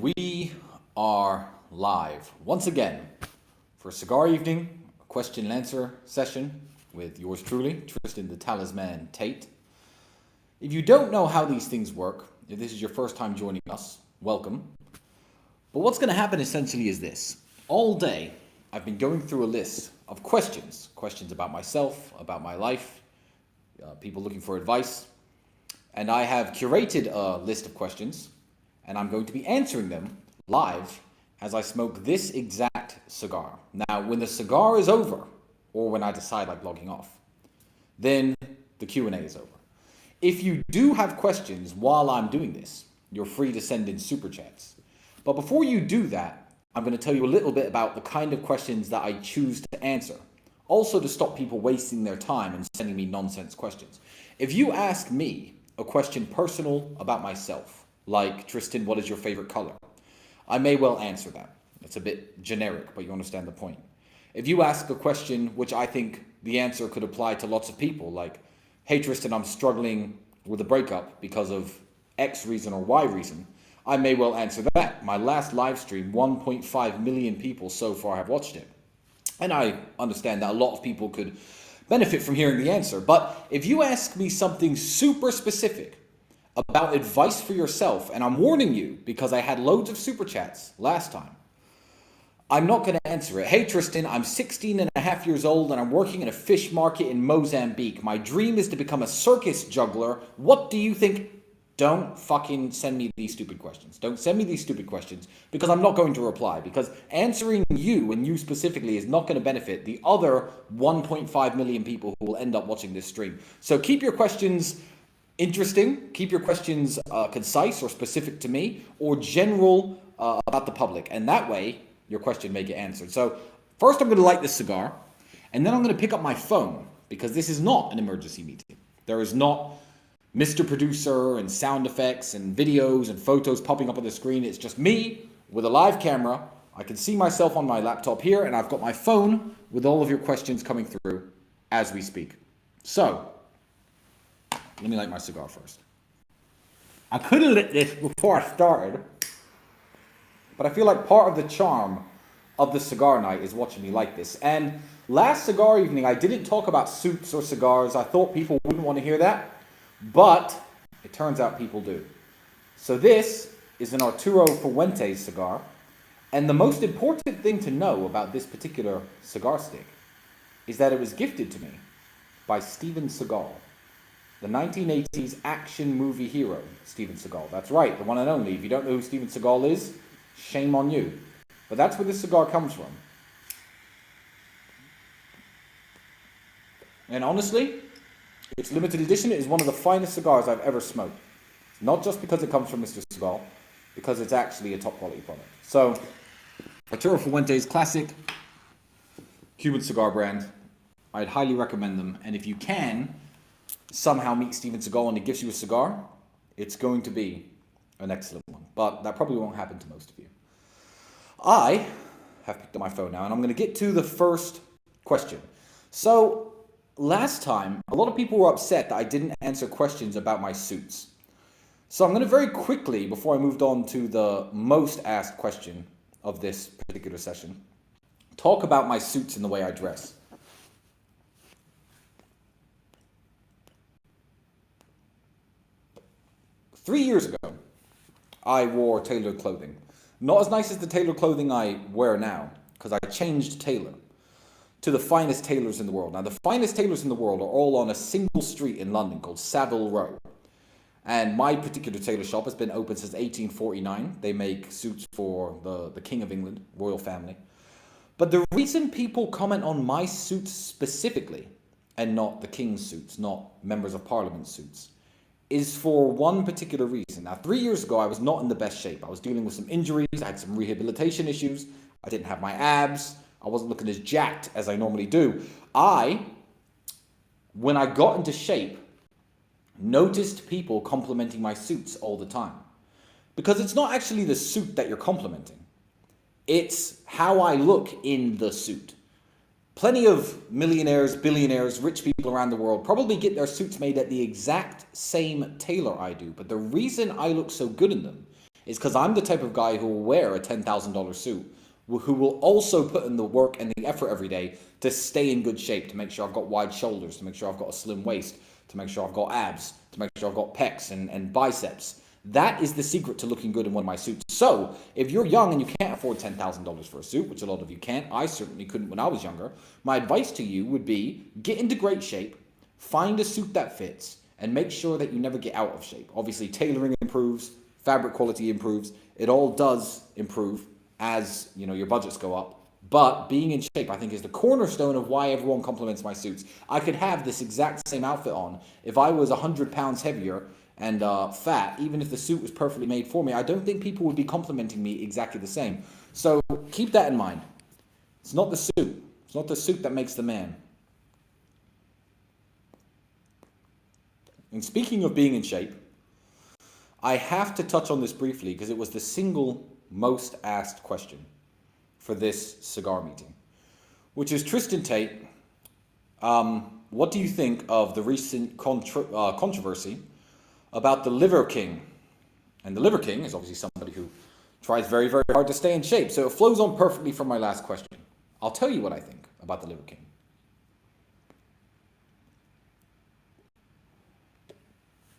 We are live once again for a cigar evening, a question and answer session with yours truly, Tristan the Talisman Tate. If you don't know how these things work, if this is your first time joining us, welcome. But what's going to happen essentially is this. All day, I've been going through a list of questions about myself, about my life, people looking for advice. And I have curated a list of questions, and I'm going to be answering them live as I smoke this exact cigar. Now, when the cigar is over, or when I decide like logging off, then the Q&A is over. If you do have questions while I'm doing this, you're free to send in super chats. But before you do that, I'm going to tell you a little bit about the kind of questions that I choose to answer. Also to stop people wasting their time and sending me nonsense questions. If you ask me a question personal about myself, like, Tristan, what is your favorite color? I may well answer that. It's a bit generic, but you understand the point. If you ask a question which I think the answer could apply to lots of people, like, hey Tristan, I'm struggling with a breakup because of X reason or Y reason, I may well answer that. My last live stream, 1.5 million people so far have watched it. And I understand that a lot of people could benefit from hearing the answer. But if you ask me something super specific about advice for yourself, and I'm warning you because I had loads of super chats last time, I'm not going to answer it. Hey Tristan, I'm 16 and a half years old and I'm working in a fish market in Mozambique. My dream is to become a circus juggler. What do you think? Don't fucking send me these stupid questions. Don't send me these stupid questions because I'm not going to reply, because answering you and you specifically is not going to benefit the other 1.5 million people who will end up watching this stream. So keep your questions interesting, keep your questions concise or specific to me, or general about the public, and that way your question may get answered. So first I'm going to light this cigar, and then I'm going to pick up my phone, because this is not an emergency meeting. There is not Mr. Producer and sound effects and videos and photos popping up on the screen. It's just me with a live camera. I can see myself on my laptop here, and I've got my phone with all of your questions coming through as we speak. So let me light my cigar first. I could have lit this before I started, but I feel like part of the charm of the cigar night is watching me light this. And last cigar evening, I didn't talk about suits or cigars. I thought people wouldn't want to hear that, but it turns out people do. So this is an Arturo Fuentes cigar, and the most important thing to know about this particular cigar stick is that it was gifted to me by Steven Seagal, the 1980s action movie hero, Steven Seagal. That's right, the one and only. If you don't know who Steven Seagal is, shame on you. But that's where this cigar comes from. And honestly, its limited edition is one of the finest cigars I've ever smoked. Not just because it comes from Mr. Cigar, because it's actually a top quality product. So, Arturo Fuentes Classic, Cuban cigar brand. I'd highly recommend them. And if you can somehow meet Steven Seagal and he gives you a cigar, it's going to be an excellent one. But that probably won't happen to most of you. I have picked up my phone now, and I'm going to get to the first question. So, last time, a lot of people were upset that I didn't answer questions about my suits. So I'm going to very quickly, before I moved on to the most asked question of this particular session, talk about my suits and the way I dress. Three years ago, I wore tailored clothing. Not as nice as the tailored clothing I wear now, because I changed tailor to the finest tailors in the world. Now, the finest tailors in the world are all on a single street in London called Savile Row. And my particular tailor shop has been open since 1849. They make suits for the King of England, royal family. But the reason people comment on my suits specifically, and not the King's suits, not members of Parliament suits, is for one particular reason. Now, 3 years ago, I was not in the best shape. I was dealing with some injuries. I had some rehabilitation issues. I didn't have my abs. I wasn't looking as jacked as I normally do. When I got into shape, noticed people complimenting my suits all the time. Because it's not actually the suit that you're complimenting. It's how I look in the suit. Plenty of millionaires, billionaires, rich people around the world probably get their suits made at the exact same tailor I do. But the reason I look so good in them It's because I'm the type of guy who will wear a $10,000 suit, who will also put in the work and the effort every day to stay in good shape, to make sure I've got wide shoulders, to make sure I've got a slim waist, to make sure I've got abs, to make sure I've got pecs and biceps. That is the secret to looking good in one of my suits. So if you're young and you can't afford $10,000 for a suit, which a lot of you can't, I certainly couldn't when I was younger, my advice to you would be get into great shape, find a suit that fits, and make sure that you never get out of shape. Obviously, tailoring improves, fabric quality improves. It all does improve as your budgets go up. But being in shape, I think, is the cornerstone of why everyone compliments my suits. I could have this exact same outfit on if I was 100 pounds heavier and fat. Even if the suit was perfectly made for me, I don't think people would be complimenting me exactly the same. So keep that in mind. It's not the suit. It's not the suit that makes the man. And speaking of being in shape, I have to touch on this briefly because it was the single most asked question for this cigar meeting, which is Tristan Tate. What do you think of the recent controversy about the Liver King? And the Liver King is obviously somebody who tries very, very hard to stay in shape. So it flows on perfectly from my last question. I'll tell you what I think about the Liver King.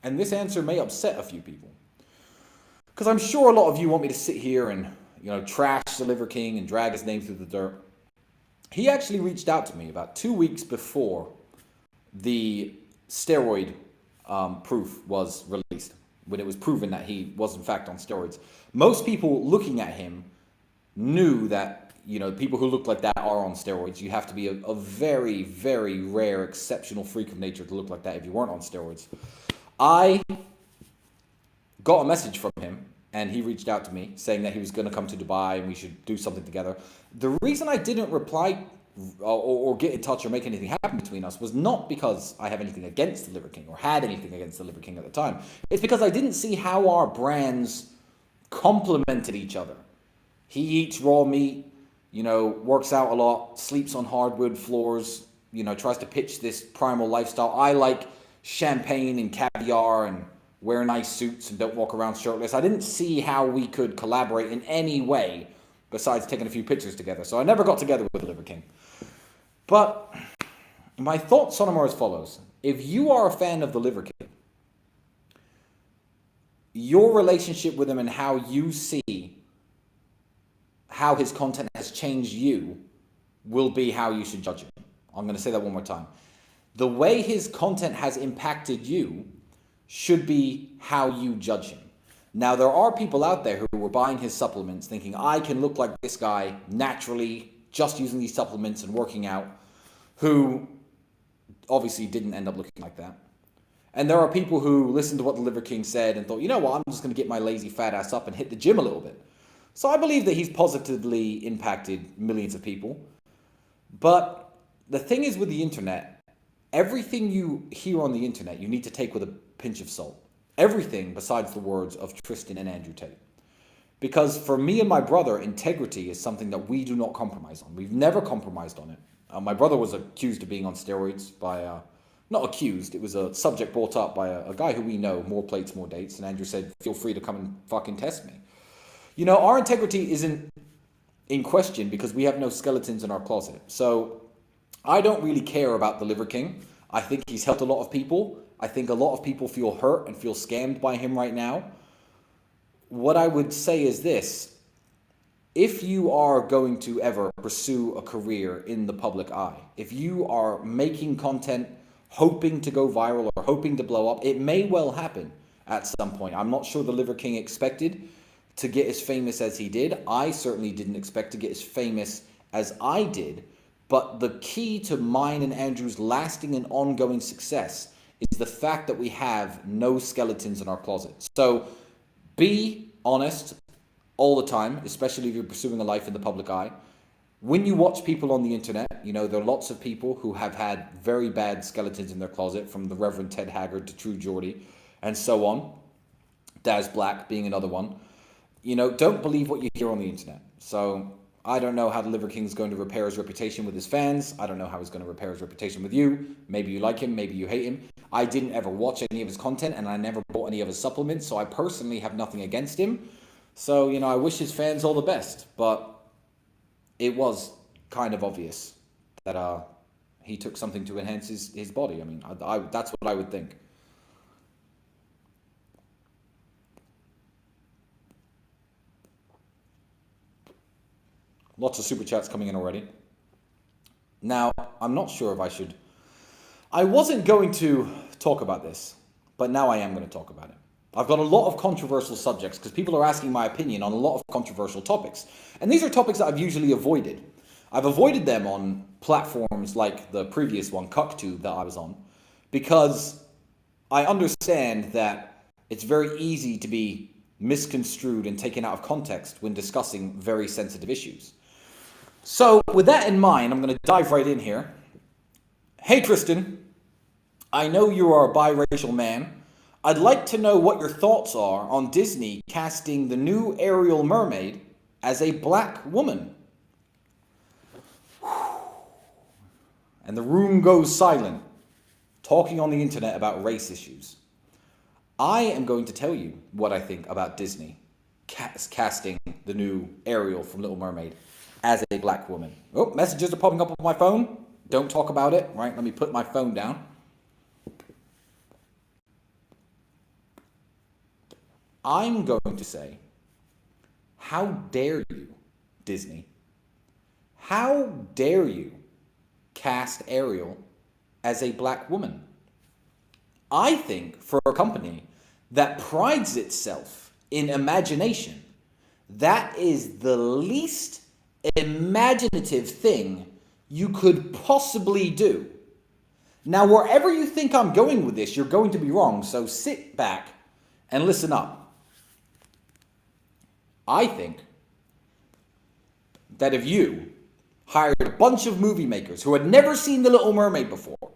And this answer may upset a few people, because I'm sure a lot of you want me to sit here and trash the Liver King and drag his name through the dirt. He actually reached out to me about 2 weeks before the steroid proof was released, when it was proven that he was in fact on steroids. Most people looking at him knew that people who look like that are on steroids. You have to be a very, very rare, exceptional freak of nature to look like that if you weren't on steroids. I got a message from him, and he reached out to me saying that he was going to come to Dubai and we should do something together. The reason I didn't reply or get in touch or make anything happen between us was not because I have anything against the Liver King or had anything against the Liver King at the time. It's because I didn't see how our brands complemented each other. He eats raw meat, works out a lot, sleeps on hardwood floors, tries to pitch this primal lifestyle. I like champagne and caviar and wear nice suits and don't walk around shirtless. I didn't see how we could collaborate in any way besides taking a few pictures together. So I never got together with the Liver King. But my thoughts on him are as follows. If you are a fan of the Liver King, your relationship with him and how you see how his content has changed you will be how you should judge him. I'm going to say that one more time. The way his content has impacted you should be how you judge him. Now, there are people out there who were buying his supplements thinking, I can look like this guy naturally just using these supplements and working out, who obviously didn't end up looking like that. And there are people who listened to what the Liver King said and thought, you know what, I'm just going to get my lazy fat ass up and hit the gym a little bit. So I believe that he's positively impacted millions of people. But the thing is with the internet, everything you hear on the internet, you need to take with a pinch of salt. Everything besides the words of Tristan and Andrew Tate. Because for me and my brother, integrity is something that we do not compromise on. We've never compromised on it. My brother was accused of being on steroids by, not accused, it was a subject brought up by a guy who we know, more plates, more dates. And Andrew said, feel free to come and fucking test me. Our integrity isn't in question because we have no skeletons in our closet. So I don't really care about the Liver King. I think he's helped a lot of people. I think a lot of people feel hurt and feel scammed by him right now. What I would say is this. If you are going to ever pursue a career in the public eye, if you are making content, hoping to go viral or hoping to blow up, it may well happen at some point. I'm not sure the Liver King expected to get as famous as he did. I certainly didn't expect to get as famous as I did. But the key to mine and Andrew's lasting and ongoing success is the fact that we have no skeletons in our closet. So be honest all the time, especially if you're pursuing a life in the public eye. When you watch people on the internet, there are lots of people who have had very bad skeletons in their closet, from the Reverend Ted Haggard to True Geordie and so on. Daz Black being another one. Don't believe what you hear on the internet. So I don't know how the Liver King is going to repair his reputation with his fans. I don't know how he's going to repair his reputation with you. Maybe you like him, maybe you hate him. I didn't ever watch any of his content and I never bought any of his supplements, so I personally have nothing against him. So, I wish his fans all the best, but it was kind of obvious that he took something to enhance his body. I mean, that's what I would think. Lots of super chats coming in already. Now, I'm not sure if I should... I wasn't going to talk about this, but now I am going to talk about it. I've got a lot of controversial subjects because people are asking my opinion on a lot of controversial topics. And these are topics that I've usually avoided. I've avoided them on platforms like the previous one, CuckTube, that I was on, because I understand that it's very easy to be misconstrued and taken out of context when discussing very sensitive issues. So with that in mind, I'm going to dive right in here. Hey Tristan, I know you are a biracial man. I'd like to know what your thoughts are on Disney casting the new Ariel mermaid as a black woman. And the room goes silent, talking on the internet about race issues. I am going to tell you what I think about Disney casting the new Ariel from Little Mermaid as a black woman. Oh, messages are popping up on my phone. Don't talk about it. Right, let me put my phone down. I'm going to say, how dare you, Disney? How dare you cast Ariel as a black woman? I think for a company that prides itself in imagination, that is the least imaginative thing you could possibly do. Now, wherever you think I'm going with this, you're going to be wrong, so sit back and listen up. I think that if you hired a bunch of movie makers who had never seen The Little Mermaid before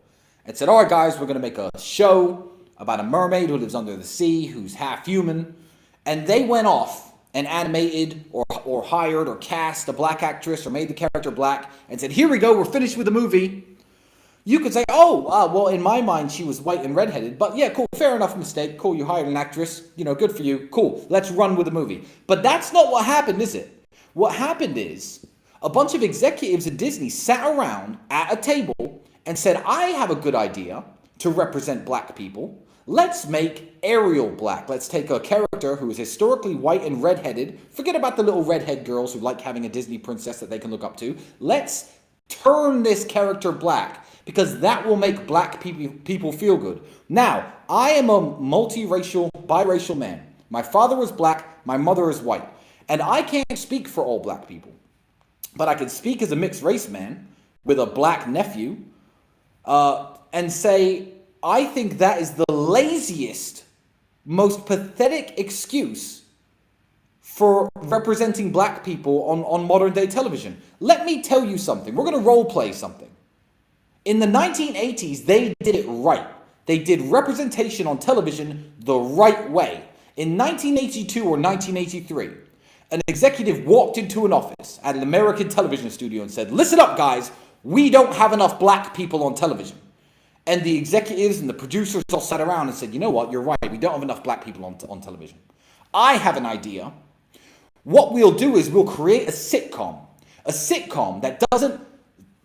and said, all right, guys, we're going to make a show about a mermaid who lives under the sea, who's half human, and they went off and animated or hired or cast a black actress or made the character black and said, here we go, we're finished with the movie. You could say, well, in my mind, she was white and redheaded, but yeah, cool, fair enough mistake. Cool, you hired an actress, good for you. Cool, let's run with the movie. But that's not what happened, is it? What happened is a bunch of executives at Disney sat around at a table and said, I have a good idea to represent black people. Let's make Ariel black. Let's take a character who is historically white and redheaded. Forget about the little redhead girls who like having a Disney princess that they can look up to. Let's turn this character black, because that will make black people feel good. Now, I am a multiracial, biracial man. My father is black, my mother is white. And I can't speak for all black people. But I can speak as a mixed race man with a black nephew and say, I think that is the laziest, most pathetic excuse for representing black people on modern day television. Let me tell you something. We're going to role play something. In the 1980s, they did it right. They did representation on television the right way. In 1982 or 1983, an executive walked into an office at an American television studio and said, listen up, guys, we don't have enough black people on television. And the executives and the producers all sat around and said, you know what, you're right, we don't have enough black people on television. I have an idea. What we'll do is we'll create a sitcom that doesn't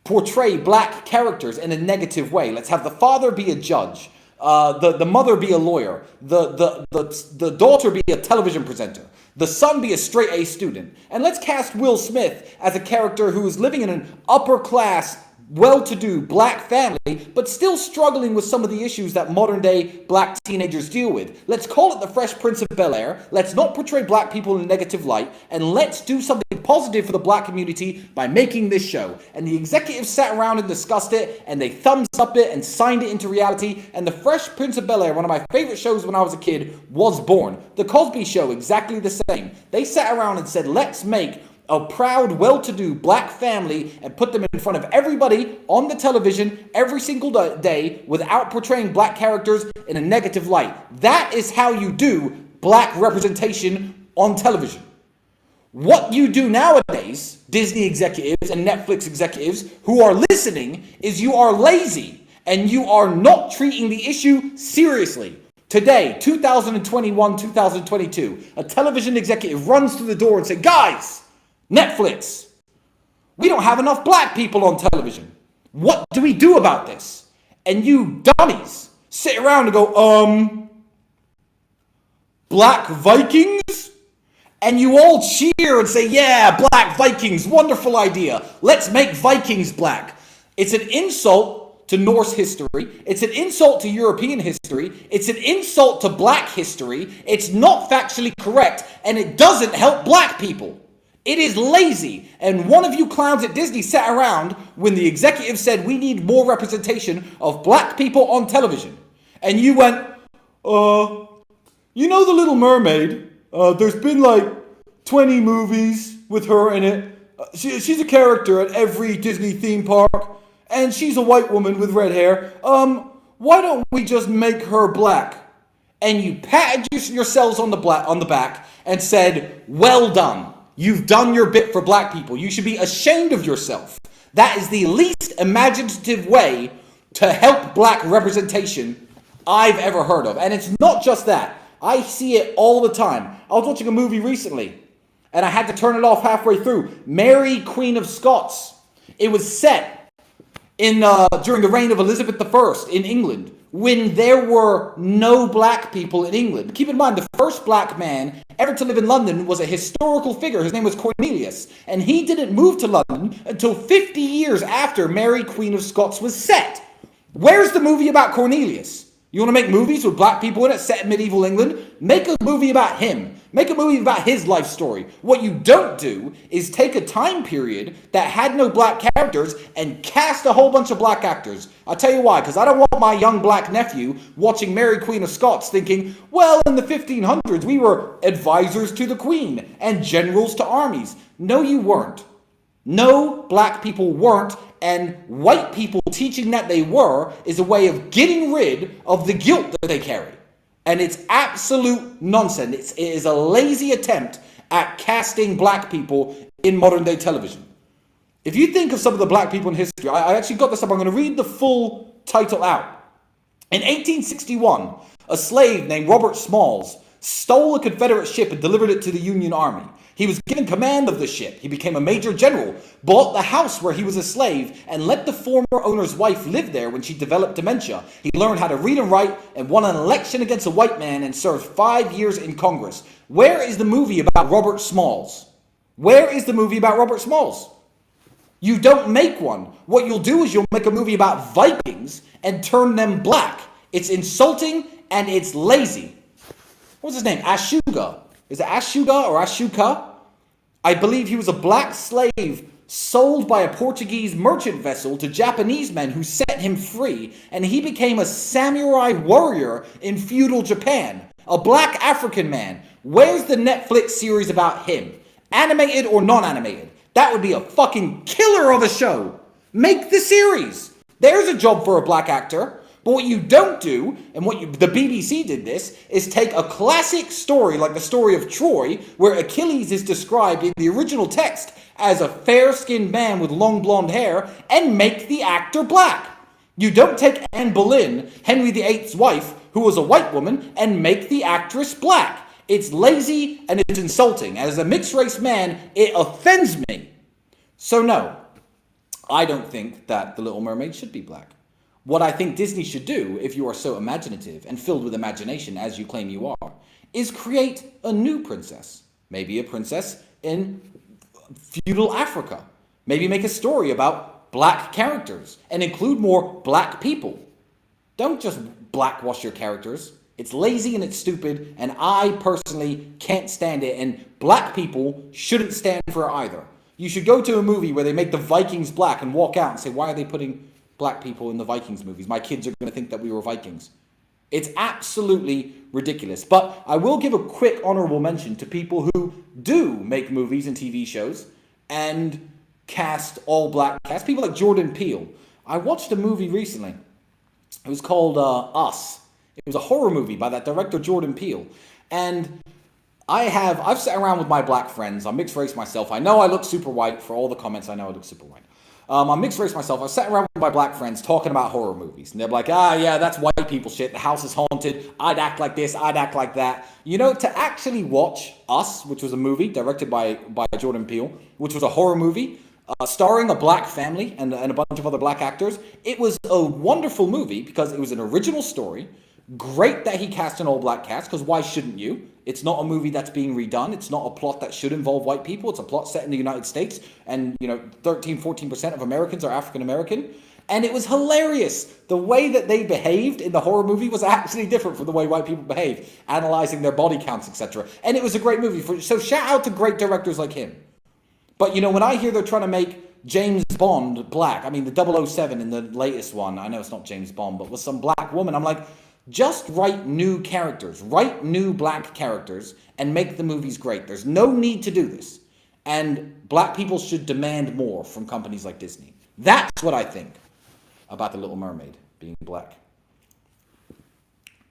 portray black characters in a negative way. Let's have the father be a judge, the mother be a lawyer, the daughter be a television presenter, the son be a straight A student. And let's cast Will Smith as a character who is living in an upper class, well-to-do black family, but still struggling with some of the issues that modern-day black teenagers deal with. Let's call it the Fresh Prince of Bel-Air. Let's not portray black people in a negative light, and let's do something positive for the black community by making this show. And the executives sat around and discussed it, and they thumbs up it and signed it into reality, and the Fresh Prince of Bel-Air, one of my favorite shows when I was a kid, was born. The Cosby Show, exactly the same. They sat around and said, let's make a proud, well-to-do black family and put them in front of everybody on the television every single day without portraying black characters in a negative light. That is how you do black representation on television. What you do nowadays, Disney executives and Netflix executives who are listening, is you are lazy and you are not treating the issue seriously. Today, 2021, 2022, a television executive runs through the door and says, guys, Netflix, we don't have enough black people on television. What do we do about this? And you dummies sit around and go, Black Vikings? And you all cheer and say, yeah, Black Vikings, wonderful idea. Let's make Vikings black. It's an insult to Norse history. It's an insult to European history. It's an insult to black history. It's not factually correct, and it doesn't help black people. It is lazy. And one of you clowns at Disney sat around when the executive said we need more representation of black people on television. And you went, you know the Little Mermaid? There's been like 20 movies with her in it. She's a character at every Disney theme park. And she's a white woman with red hair. Why don't we just make her black? And you patted yourselves on the back and said, well done. You've done your bit for black people. You should be ashamed of yourself. That is the least imaginative way to help black representation I've ever heard of. And it's not just that. I see it all the time. I was watching a movie recently, and I had to turn it off halfway through. Mary, Queen of Scots. It was set during the reign of Elizabeth I in England, when there were no black people in England. Keep in mind, the first black man ever to live in London was a historical figure. His name was Cornelius, and he didn't move to London until 50 years after Mary, Queen of Scots was set. Where's the movie about Cornelius? You want to make movies with black people in it set in medieval England? Make a movie about him. Make a movie about his life story. What you don't do is take a time period that had no black characters and cast a whole bunch of black actors. I'll tell you why, because I don't want my young black nephew watching Mary Queen of Scots thinking, well, in the 1500s we were advisors to the Queen and generals to armies. No, you weren't. No, black people weren't, and white people teaching that they were is a way of getting rid of the guilt that they carry. And it's absolute nonsense. It is a lazy attempt at casting black people in modern day television. If you think of some of the black people in history, I actually got this up. I'm going to read the full title out. In 1861, a slave named Robert Smalls stole a Confederate ship and delivered it to the Union Army. He was given command of the ship. He became a major general, bought the house where he was a slave, and let the former owner's wife live there when she developed dementia. He learned how to read and write and won an election against a white man and served 5 years in Congress. Where is the movie about Robert Smalls? Where is the movie about Robert Smalls? You don't make one. What you'll do is you'll make a movie about Vikings and turn them black. It's insulting and it's lazy. What's his name? Ashuga. Is it Ashuga or Ashuka? I believe he was a black slave sold by a Portuguese merchant vessel to Japanese men who set him free, and he became a samurai warrior in feudal Japan. A black African man. Where's the Netflix series about him? Animated or non-animated? That would be a fucking killer of a show. Make the series. There's a job for a black actor. But what you don't do, and the BBC did this, is take a classic story like the story of Troy, where Achilles is described in the original text as a fair-skinned man with long blonde hair, and make the actor black. You don't take Anne Boleyn, Henry VIII's wife, who was a white woman, and make the actress black. It's lazy and it's insulting. As a mixed-race man, it offends me. So no, I don't think that The Little Mermaid should be black. What I think Disney should do, if you are so imaginative and filled with imagination as you claim you are, is create a new princess. Maybe a princess in feudal Africa. Maybe make a story about black characters and include more black people. Don't just blackwash your characters. It's lazy and it's stupid, and I personally can't stand it, and black people shouldn't stand for it either. You should go to a movie where they make the Vikings black and walk out and say, why are they putting black people in the Vikings movies? My kids are going to think that we were Vikings. It's absolutely ridiculous. But I will give a quick honorable mention to people who do make movies and TV shows and cast all black cast. People like Jordan Peele. I watched a movie recently. It was called Us. It was a horror movie by that director Jordan Peele. And I've sat around with my black friends. I'm mixed race myself. I know I look super white. For all the comments, I know I look super white. I'm mixed race myself. I sat around with my black friends talking about horror movies. And they're like, ah, yeah, that's white people shit. The house is haunted. I'd act like this. I'd act like that. You know, to actually watch Us, which was a movie directed by Jordan Peele, which was a horror movie, starring a black family and a bunch of other black actors. It was a wonderful movie because it was an original story. Great that he cast an all-black cast, because why shouldn't you? It's not a movie that's being redone. It's not a plot that should involve white people. It's a plot set in the United States, and 13-14% of Americans are African American. And it was hilarious. The way that they behaved in the horror movie was actually different from the way white people behave, analyzing their body counts, etc. And it was a great movie. So shout out to great directors like him. But when I hear they're trying to make James Bond black, I mean the 007 in the latest one, I know it's not James Bond, but with some black woman, I'm like, just write new characters, write new black characters, and make the movies great. There's no need to do this. And black people should demand more from companies like Disney. That's what I think about The Little Mermaid being black.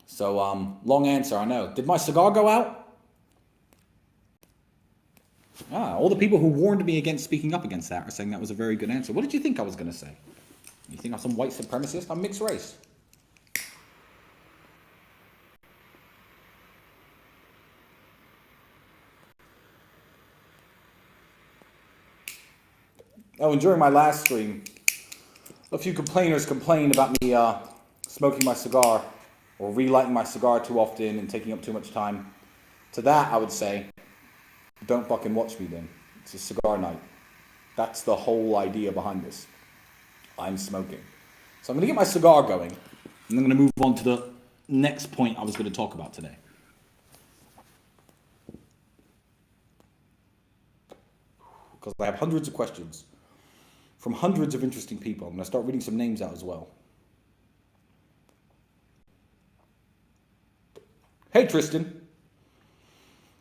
So, long answer, I know. Did my cigar go out? All the people who warned me against speaking up against that are saying that was a very good answer. What did you think I was going to say? You think I'm some white supremacist? I'm mixed race. Oh, and during my last stream, a few complainers complained about me smoking my cigar or relighting my cigar too often and taking up too much time. To that, I would say, don't fucking watch me then. It's a cigar night. That's the whole idea behind this. I'm smoking. So I'm going to get my cigar going, and I'm going to move on to the next point I was going to talk about today. Because I have hundreds of questions from hundreds of interesting people. I'm going to start reading some names out as well. Hey, Tristan.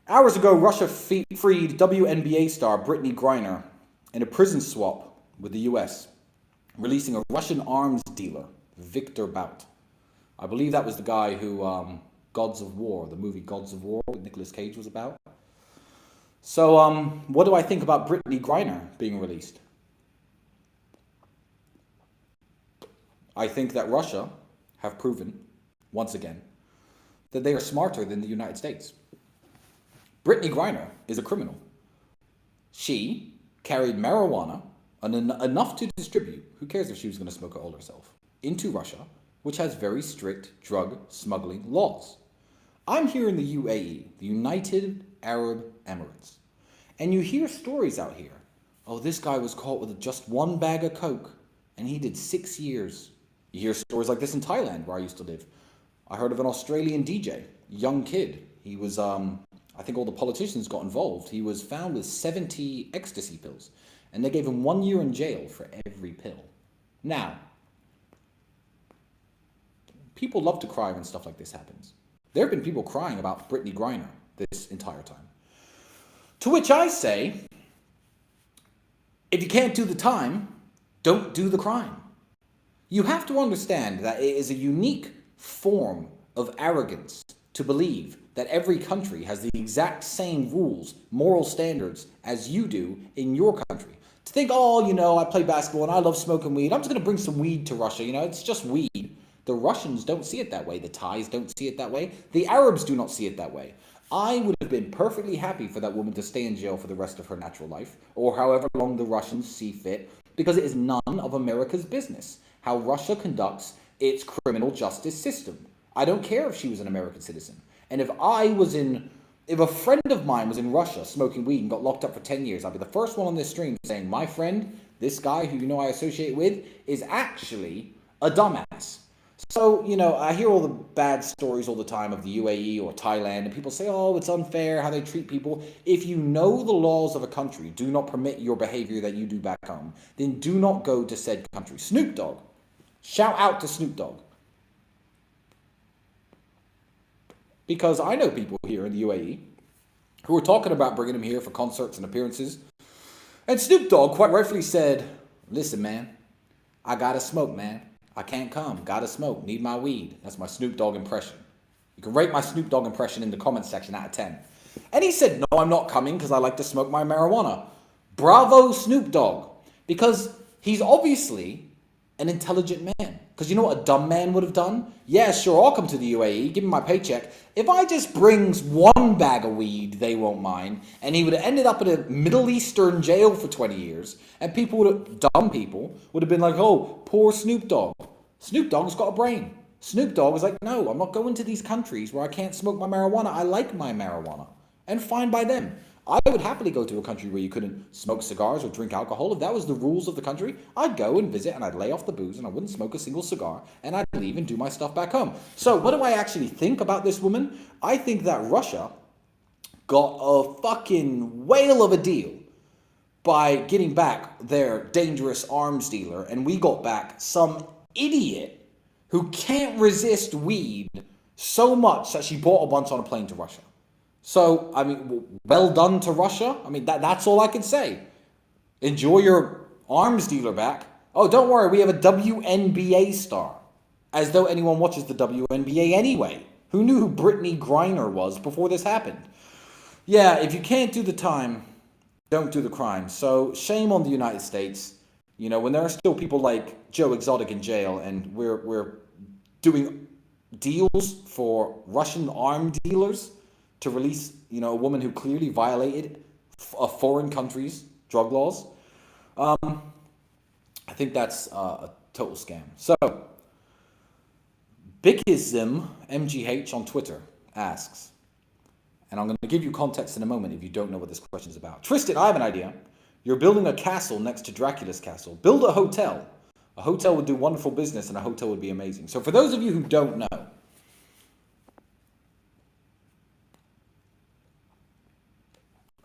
Hours ago, Russia freed WNBA star Brittany Griner in a prison swap with the US, releasing a Russian arms dealer, Victor Bout. I believe that was the guy who Gods of War, the movie Gods of War with Nicolas Cage was about. So what do I think about Brittany Griner being released? I think that Russia have proven, once again, that they are smarter than the United States. Brittany Griner is a criminal. She carried marijuana, enough to distribute, who cares if she was going to smoke it all herself, into Russia, which has very strict drug smuggling laws. I'm here in the UAE, the United Arab Emirates, and you hear stories out here. Oh, this guy was caught with just one bag of coke, and he did 6 years. You hear stories like this in Thailand, where I used to live. I heard of an Australian DJ, young kid. He was, I think all the politicians got involved. He was found with 70 ecstasy pills, and they gave him 1 year in jail for every pill. Now, people love to cry when stuff like this happens. There have been people crying about Brittany Griner this entire time. To which I say, if you can't do the time, don't do the crime. You have to understand that it is a unique form of arrogance to believe that every country has the exact same rules, moral standards as you do in your country. To think, I play basketball and I love smoking weed. I'm just going to bring some weed to Russia. It's just weed. The Russians don't see it that way. The Thais don't see it that way. The Arabs do not see it that way. I would have been perfectly happy for that woman to stay in jail for the rest of her natural life, or however long the Russians see fit, because it is none of America's business how Russia conducts its criminal justice system. I don't care if she was an American citizen. And if a friend of mine was in Russia smoking weed and got locked up for 10 years, I'd be the first one on this stream saying, my friend, this guy who I associate with, is actually a dumbass. So, I hear all the bad stories all the time of the UAE or Thailand, and people say, it's unfair how they treat people. If you know the laws of a country do not permit your behavior that you do back home, then do not go to said country. Snoop Dogg. Shout out to Snoop Dogg. Because I know people here in the UAE who are talking about bringing him here for concerts and appearances. And Snoop Dogg quite rightfully said, listen, man, I gotta smoke, man. I can't come. Gotta smoke. Need my weed. That's my Snoop Dogg impression. You can rate my Snoop Dogg impression in the comments section out of 10. And he said, no, I'm not coming because I like to smoke my marijuana. Bravo, Snoop Dogg. Because he's obviously an intelligent man. Because you know what a dumb man would have done? Yeah, sure, I'll come to the UAE, give me my paycheck. If I just brings one bag of weed, they won't mind. And he would have ended up in a Middle Eastern jail for 20 years. And people would have, dumb people, would have been like, oh, poor Snoop Dogg. Snoop Dogg's got a brain. Snoop Dogg is like, no, I'm not going to these countries where I can't smoke my marijuana. I like my marijuana. And fine by them. I would happily go to a country where you couldn't smoke cigars or drink alcohol. If that was the rules of the country, I'd go and visit and I'd lay off the booze and I wouldn't smoke a single cigar and I'd leave and do my stuff back home. So what do I actually think about this woman? I think that Russia got a fucking whale of a deal by getting back their dangerous arms dealer, and we got back some idiot who can't resist weed so much that she bought a bunch on a plane to Russia. So, I mean, well done to Russia. I mean, that's all I can say. Enjoy your arms dealer back. Oh, don't worry, we have a WNBA star. As though anyone watches the WNBA anyway. Who knew who Brittany Griner was before this happened? Yeah, if you can't do the time, don't do the crime. So, shame on the United States. You know, when there are still people like Joe Exotic in jail and we're doing deals for Russian arm dealers to release, you know, a woman who clearly violated a foreign country's drug laws. I think that's a total scam. So, Bickism MGH on Twitter asks, and I'm going to give you context in a moment if you don't know what this question is about. Tristan, I have an idea. You're building a castle next to Dracula's castle. Build a hotel. A hotel would do wonderful business and a hotel would be amazing. So for those of you who don't know,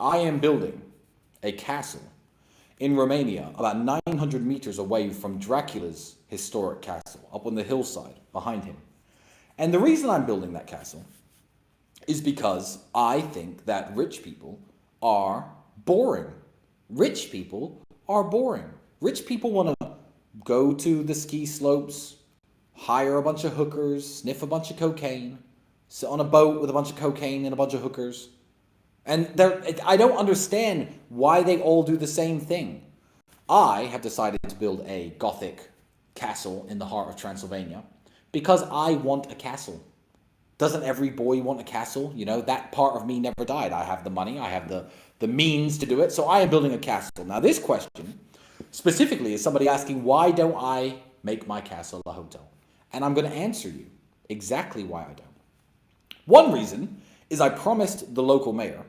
I am building a castle in Romania about 900 meters away from Dracula's historic castle, up on the hillside behind him. And the reason I'm building that castle is because I think that rich people are boring. Rich people are boring. Rich people want to go to the ski slopes, hire a bunch of hookers, sniff a bunch of cocaine, sit on a boat with a bunch of cocaine and a bunch of hookers. And I don't understand why they all do the same thing. I have decided to build a Gothic castle in the heart of Transylvania because I want a castle. Doesn't every boy want a castle? You know, that part of me never died. I have the money, I have the means to do it, so I am building a castle. Now this question specifically is somebody asking, why don't I make my castle a hotel? And I'm going to answer you exactly why I don't. One reason is I promised the local mayor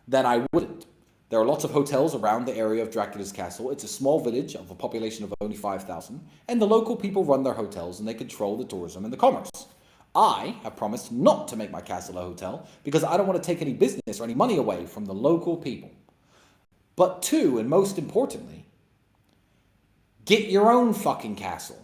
that I wouldn't. There are lots of hotels around the area of Dracula's castle. It's a small village of a population of only 5,000, and the local people run their hotels and they control the tourism and the commerce. I have promised not to make my castle a hotel because I don't want to take any business or any money away from the local people. But two, and most importantly, get your own fucking castle.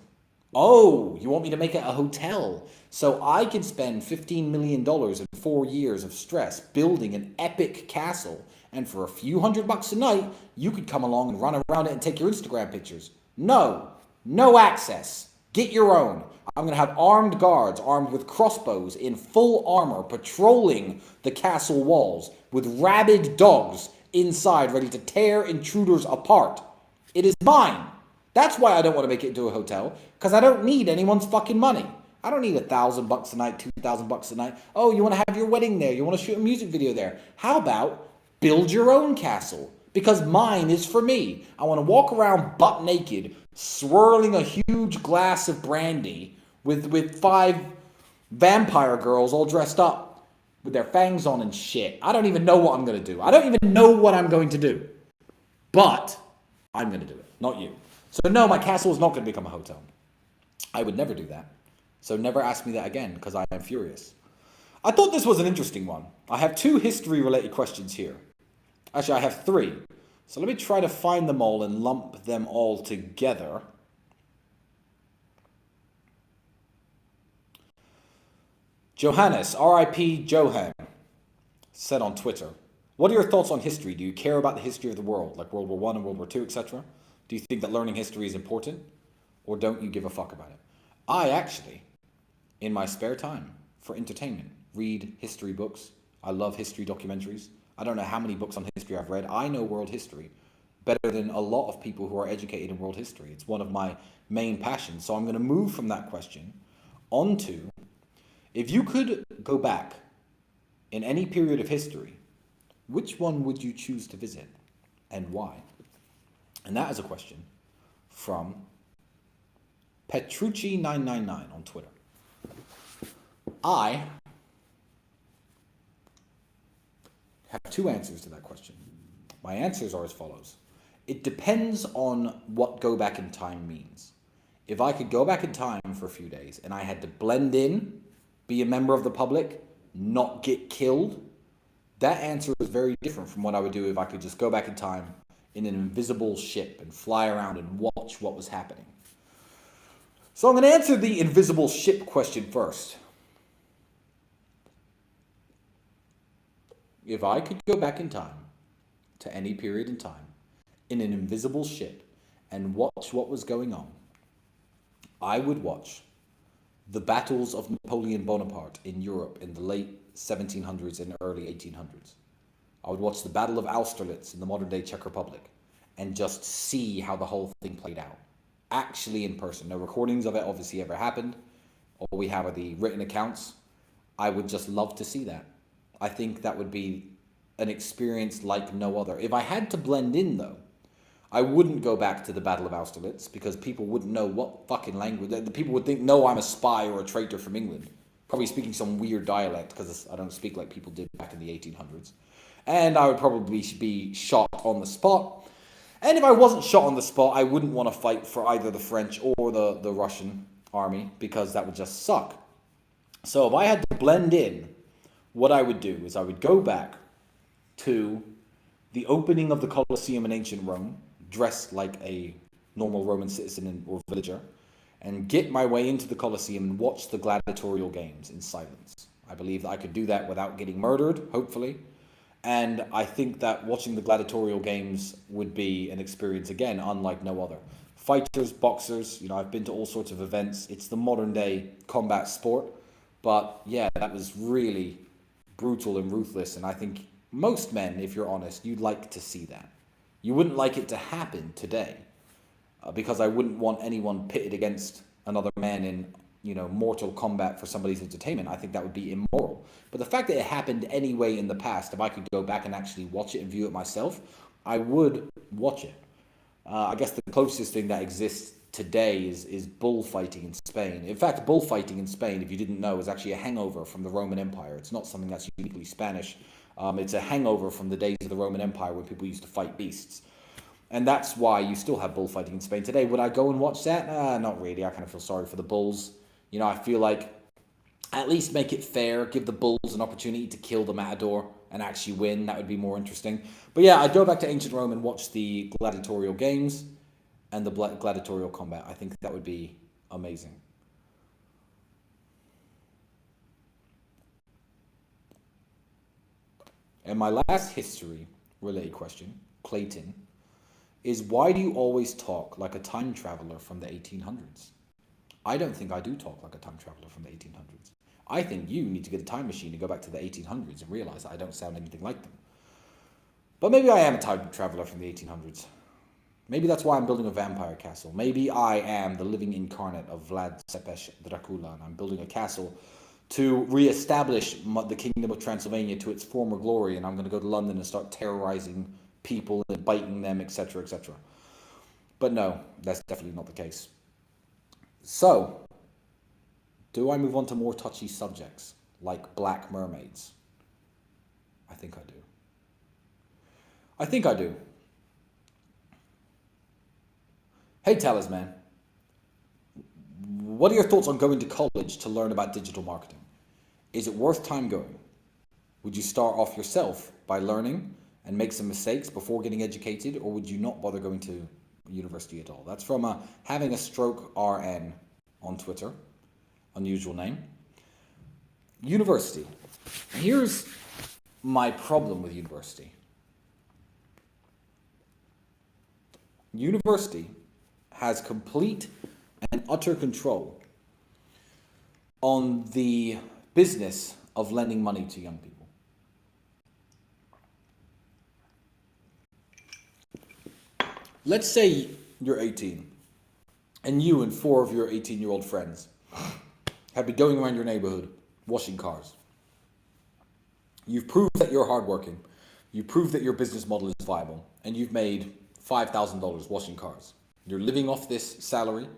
Oh, you want me to make it a hotel so I can spend $15 million in 4 years of stress building an epic castle, and for a few $100 a night, you could come along and run around it and take your Instagram pictures. No access. Get your own. I'm going to have armed guards armed with crossbows in full armor patrolling the castle walls with rabid dogs inside ready to tear intruders apart. It is mine. That's why I don't want to make it into a hotel, because I don't need anyone's fucking money. I don't need $1,000 a night, $2,000 a night. Oh, you want to have your wedding there? You want to shoot a music video there? How about build your own castle? Because mine is for me. I want to walk around butt naked, swirling a huge glass of brandy with 5 vampire girls all dressed up with their fangs on and shit. I don't even know what I'm going to do. I don't even know what I'm going to do. But I'm going to do it, not you. So no, my castle is not going to become a hotel. I would never do that. So never ask me that again, because I am furious. I thought this was an interesting one. I have 2 history-related questions here. Actually, I have 3. So let me try to find them all and lump them all together. Johannes, R.I.P. Johan, said on Twitter, what are your thoughts on history? Do you care about the history of the world, like World War I and World War II, etc.? Do you think that learning history is important? Or don't you give a fuck about it? I actually, in my spare time, for entertainment, read history books. I love history documentaries. I don't know how many books on history I've read. I know world history. better than a lot of people who are educated in world history. It's one of my main passions. So I'm going to move from that question onto, if you could go back in any period of history, which one would you choose to visit and why? And that is a question from Petrucci999 on Twitter. I have two answers to that question. My answers are as follows. It depends on what go back in time means. If I could go back in time for a few days and I had to blend in, be a member of the public, not get killed, that answer is very different from what I would do if I could just go back in time in an invisible ship and fly around and watch what was happening. So I'm going to answer the invisible ship question first. If I could go back in time to any period in time in an invisible ship and watch what was going on, I would watch the battles of Napoleon Bonaparte in Europe in the late 1700s and early 1800s. I would watch the Battle of Austerlitz in the modern-day Czech Republic and just see how the whole thing played out. Actually in person. No recordings of it obviously ever happened. All we have are the written accounts. I would just love to see that. I think that would be an experience like no other. If I had to blend in, though, I wouldn't go back to the Battle of Austerlitz because people wouldn't know what fucking language. The people would think, no, I'm a spy or a traitor from England. Probably speaking some weird dialect because I don't speak like people did back in the 1800s. And I would probably be shot on the spot. And if I wasn't shot on the spot, I wouldn't want to fight for either the French or the Russian army because that would just suck. So if I had to blend in, what I would do is I would go back to the opening of the Colosseum in ancient Rome, dressed like a normal Roman citizen or villager, and get my way into the Colosseum and watch the gladiatorial games in silence. I believe that I could do that without getting murdered, hopefully. And I think that watching the gladiatorial games would be an experience, again, unlike no other. Fighters, boxers, I've been to all sorts of events. It's the modern day combat sport. But yeah, that was really brutal and ruthless. And I think most men, if you're honest, you'd like to see that. You wouldn't like it to happen today because I wouldn't want anyone pitted against another man in, mortal combat for somebody's entertainment. I think that would be immoral. But the fact that it happened anyway in the past, if I could go back and actually watch it and view it myself, I would watch it. I guess the closest thing that exists today is bullfighting in Spain. In fact, bullfighting in Spain, if you didn't know, is actually a hangover from the Roman Empire. It's not something that's uniquely Spanish. It's a hangover from the days of the Roman Empire when people used to fight beasts. And that's why you still have bullfighting in Spain today. Would I go and watch that? Not really. I kind of feel sorry for the bulls. I feel like at least make it fair. Give the bulls an opportunity to kill the matador and actually win. That would be more interesting. But yeah, I'd go back to ancient Rome and watch the gladiatorial games and the gladiatorial combat. I think that would be amazing. And my last history-related question, Clayton, is why do you always talk like a time traveler from the 1800s? I don't think I do talk like a time traveler from the 1800s. I think you need to get a time machine to go back to the 1800s and realize that I don't sound anything like them. But maybe I am a time traveler from the 1800s. Maybe that's why I'm building a vampire castle. Maybe I am the living incarnate of Vlad Tepes Dracula, and I'm building a castle to reestablish the Kingdom of Transylvania to its former glory, and I'm going to go to London and start terrorizing people and biting them, etc., etc. But no, that's definitely not the case. So, do I move on to more touchy subjects, like black mermaids? I think I do. I think I do. Hey, Talisman. What are your thoughts on going to college to learn about digital marketing? Is it worth time going? Would you start off yourself by learning and make some mistakes before getting educated, or would you not bother going to university at all? That's from Having a Stroke RN on Twitter. Unusual name. University. Here's my problem with university. University has complete and utter control on the business of lending money to young people. Let's say you're 18 and you and 4 of your 18-year-old friends have been going around your neighborhood washing cars. You've proved that you're hardworking. You proved that your business model is viable, and you've made $5,000 washing cars. You're living off this salary.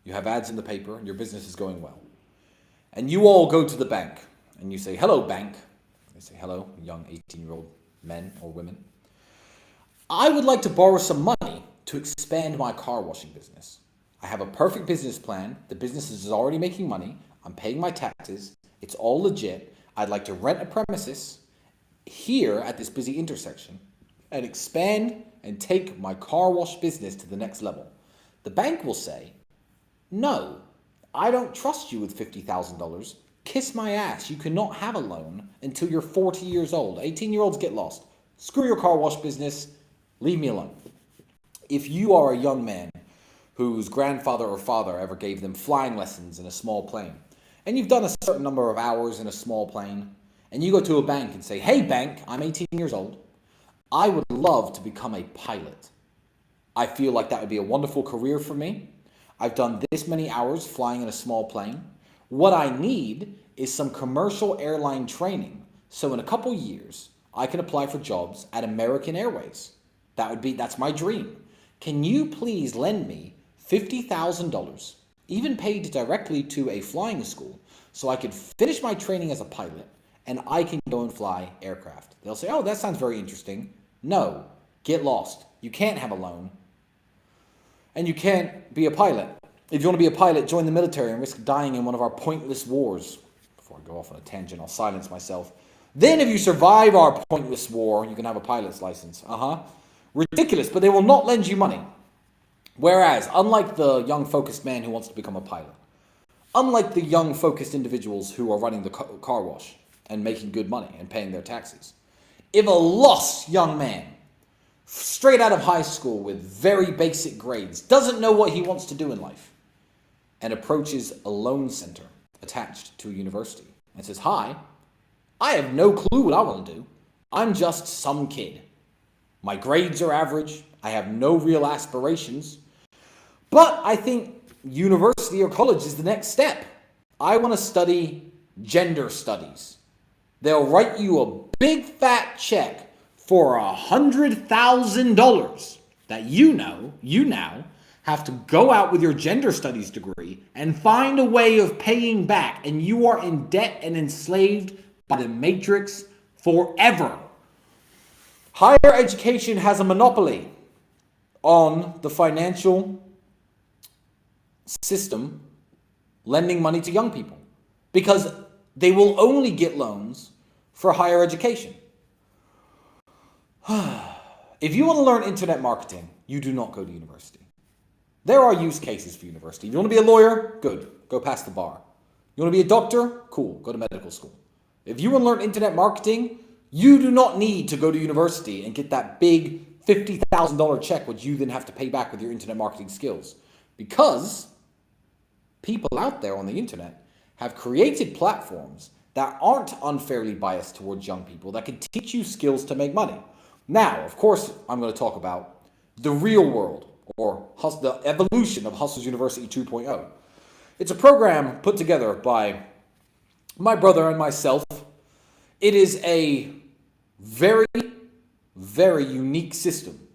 You have ads in the paper, and your business is going well. And you all go to the bank, and you say, "Hello, bank." They say, "Hello, young 18-year-old men or women. I would like to borrow some money to expand my car washing business. I have a perfect business plan. The business is already making money. I'm paying my taxes. It's all legit. I'd like to rent a premises here at this busy intersection and expand and take my car wash business to the next level." The bank will say, "No, I don't trust you with $50,000. Kiss my ass. You cannot have a loan until you're 40 years old. 18-year-olds get lost. Screw your car wash business. Leave me alone." If you are a young man whose grandfather or father ever gave them flying lessons in a small plane, and you've done a certain number of hours in a small plane, and you go to a bank and say, "Hey bank, I'm 18 years old. I would love to become a pilot. I feel like that would be a wonderful career for me. I've done this many hours flying in a small plane. What I need is some commercial airline training, so in a couple years, I can apply for jobs at American Airways. That's my dream. Can you please lend me $50,000, even paid directly to a flying school, so I could finish my training as a pilot and I can go and fly aircraft?" They'll say, "Oh, that sounds very interesting." No, get lost. You can't have a loan. And you can't be a pilot. If you want to be a pilot, join the military and risk dying in one of our pointless wars. Before I go off on a tangent, I'll silence myself. Then if you survive our pointless war, you can have a pilot's license. Ridiculous, but they will not lend you money. Whereas, unlike the young focused man who wants to become a pilot, unlike the young focused individuals who are running the car wash and making good money and paying their taxes, if a lost young man, straight out of high school with very basic grades, doesn't know what he wants to do in life, and approaches a loan center attached to a university and says, "Hi, I have no clue what I want to do. I'm just some kid. My grades are average. I have no real aspirations. But I think university or college is the next step. I want to study gender studies." They'll write you a big fat check for $100,000 that you now have to go out with your gender studies degree and find a way of paying back, and you are in debt and enslaved by the matrix forever. Higher education has a monopoly on the financial system lending money to young people because they will only get loans for higher education. If you want to learn internet marketing, you do not go to university. There are use cases for university. If you want to be a lawyer, good. Go pass the bar. You want to be a doctor? Cool. Go to medical school. If you want to learn internet marketing, you do not need to go to university and get that big $50,000 check, which you then have to pay back with your internet marketing skills. Because people out there on the internet have created platforms that aren't unfairly biased towards young people that can teach you skills to make money. Now, of course, I'm going to talk about the real world, or the evolution of Hustlers University 2.0. It's a program put together by my brother and myself. It is a very, very unique system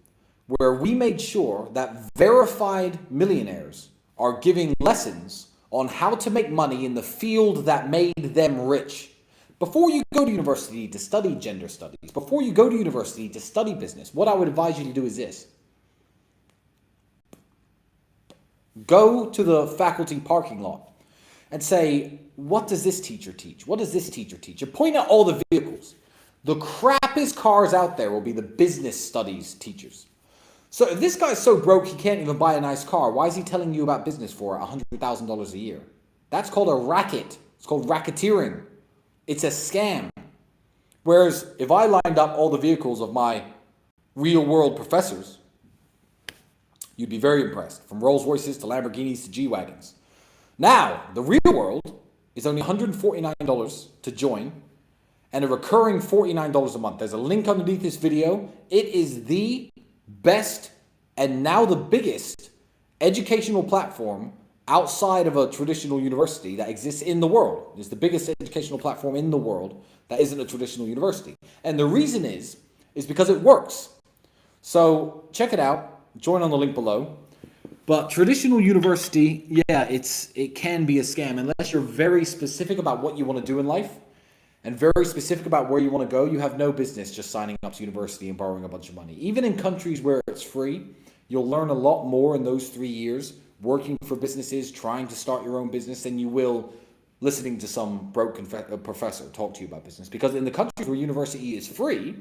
where we made sure that verified millionaires are giving lessons on how to make money in the field that made them rich. Before you go to university to study gender studies, before you go to university to study business, what I would advise you to do is this. Go to the faculty parking lot and say, "What does this teacher teach? What does this teacher teach?" And point out all the vehicles. The crappiest cars out there will be the business studies teachers. So if this guy's so broke he can't even buy a nice car, why is he telling you about business for $100,000 a year? That's called a racket. It's called racketeering. It's a scam. Whereas if I lined up all the vehicles of my real world professors, you'd be very impressed. From Rolls Royces to Lamborghinis to G-Wagons. Now, the real world is only $149 to join and a recurring $49 a month. There's a link underneath this video. It is the best and now the biggest educational platform outside of a traditional university that exists in the world. It's the biggest educational platform in the world that isn't a traditional university. And the reason is because it works. So check it out. Join on the link below. But traditional university, yeah, it can be a scam unless you're very specific about what you want to do in life and very specific about where you want to go. You have no business just signing up to university and borrowing a bunch of money. Even in countries where it's free, you'll learn a lot more in those 3 years working for businesses, trying to start your own business, than you will listening to some broke professor talk to you about business. Because in the countries where university is free,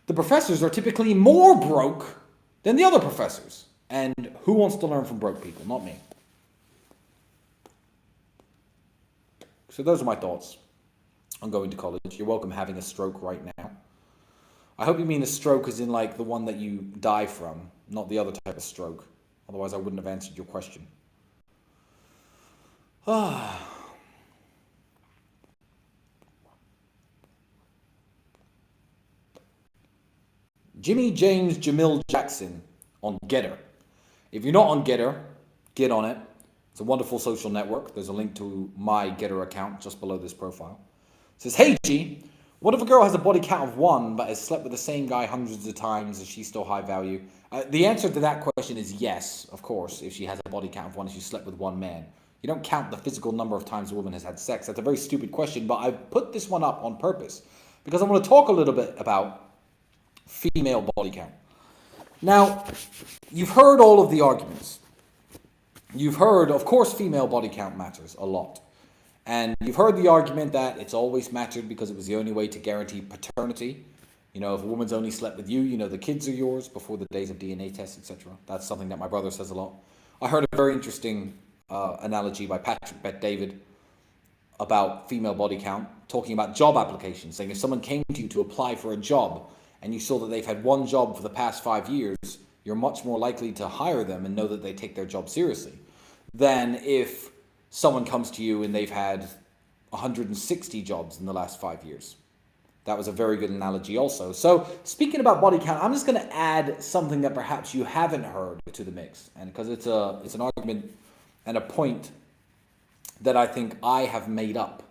the professors are typically more broke than the other professors. And who wants to learn from broke people? Not me. So those are my thoughts on going to college. You're welcome having a stroke right now. I hope you mean a stroke as in like the one that you die from, not the other type of stroke. Otherwise I wouldn't have answered your question. Jimmy James Jamil Jackson on Getter. If you're not on Getter, get on it. It's a wonderful social network. There's a link to my Getter account just below this profile. It says, hey G, what if a girl has a body count of 1 but has slept with the same guy hundreds of times? Is she still high value? The answer to that question is yes, of course, if she has a body count of 1 and she slept with 1 man. You don't count the physical number of times a woman has had sex. That's a very stupid question, but I put this one up on purpose because I want to talk a little bit about female body count. Now, you've heard all of the arguments. You've heard, of course, female body count matters a lot. And you've heard the argument that it's always mattered because it was the only way to guarantee paternity. You know, if a woman's only slept with you, you know the kids are yours before the days of DNA tests, etc. That's something that my brother says a lot. I heard a very interesting analogy by Patrick Bet-David about female body count, talking about job applications, saying if someone came to you to apply for a job and you saw that they've had 1 job for the past 5 years, you're much more likely to hire them and know that they take their job seriously than if someone comes to you and they've had 160 jobs in the last 5 years. That was a very good analogy also. So speaking about body count, I'm just going to add something that perhaps you haven't heard to the mix, and because it's an argument and a point that I think I have made up.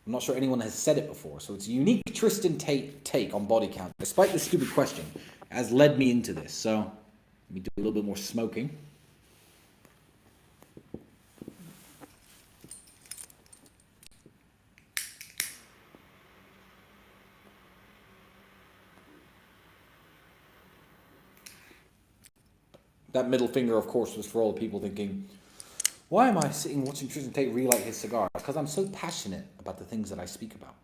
I'm not sure anyone has said it before, so it's a unique Tristan Tate take on body count, despite the stupid question, has led me into this. So let me do a little bit more smoking. That middle finger, of course, was for all the people thinking, why am I sitting watching Tristan Tate relight his cigar? Because I'm so passionate about the things that I speak about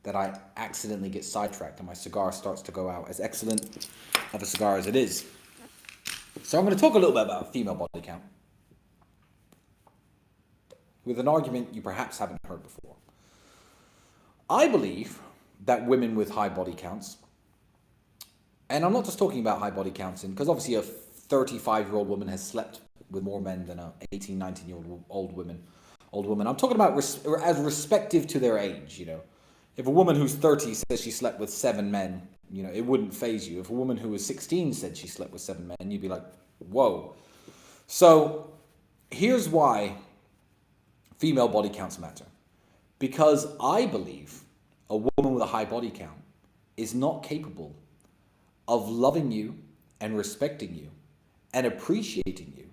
that I accidentally get sidetracked and my cigar starts to go out, as excellent of a cigar as it is. So I'm going to talk a little bit about female body count with an argument you perhaps haven't heard before. I believe that women with high body counts, and I'm not just talking about high body counts, because obviously a 35-year-old woman has slept with more men than a 18, 19-year-old woman. I'm talking about as respective to their age, you know. If a woman who's 30 says she slept with 7 men, you know, it wouldn't faze you. If a woman who was 16 said she slept with 7 men, you'd be like, whoa. So here's why female body counts matter. Because I believe a woman with a high body count is not capable of loving you and respecting you and appreciating you